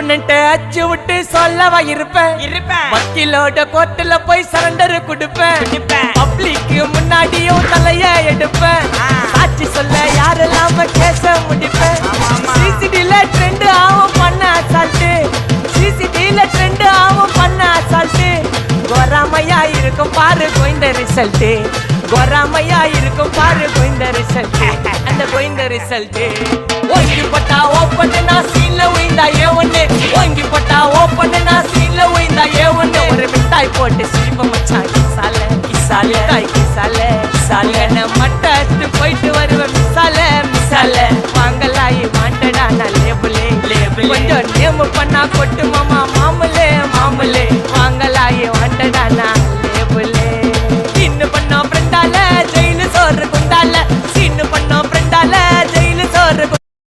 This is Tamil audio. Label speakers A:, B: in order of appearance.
A: ஆப்பனன்ட்ட அச்சு விட்டு சொல்லவா இருப்பேன் வக்கீலோட கோர்ட்டுல போய் சரண்டர் கொடுப்பேன் பப்ளிக்கு முன்னாடியும் தலைய எடுப்பேன் சாட்சி சொல்ல யாரெல்லாம கேச முடிப்பேன் சிசிடில ட்ரெண்ட் ஆகும் பண்ண அசால்ட்டு சிசிடில ட்ரெண்ட் ஆகும் பண்ண அசால்ட்டு கோராமையா இருக்கும் பாரு கோயிந்த ரிசல்ட் கோராமையா இருக்கும் பாரு கோயிந்த ரிசல்ட் அந்த கோயிந்த ரிசல்ட் ஓங்கி பட்டா ஓப்பன் நான் சீன்ல உயிந்தா ஏ ஒண்ணு ஓங்கி பட்டா ஓப்பன் நான் சீன்ல உயிந்தா ஏ ஒண்ணு ஒரு மிட்டாய் போட்டு சிரிப்ப மச்சான் கிசால கிசால தாய் கிசால கிசால மட்டத்து போயிட்டு வருவேன் மிசால மிசால வாங்கலாயி மாண்டடா நான் லேபிளே லேபிள் கொஞ்சம் நேம் பண்ணா கொட்டு மாமா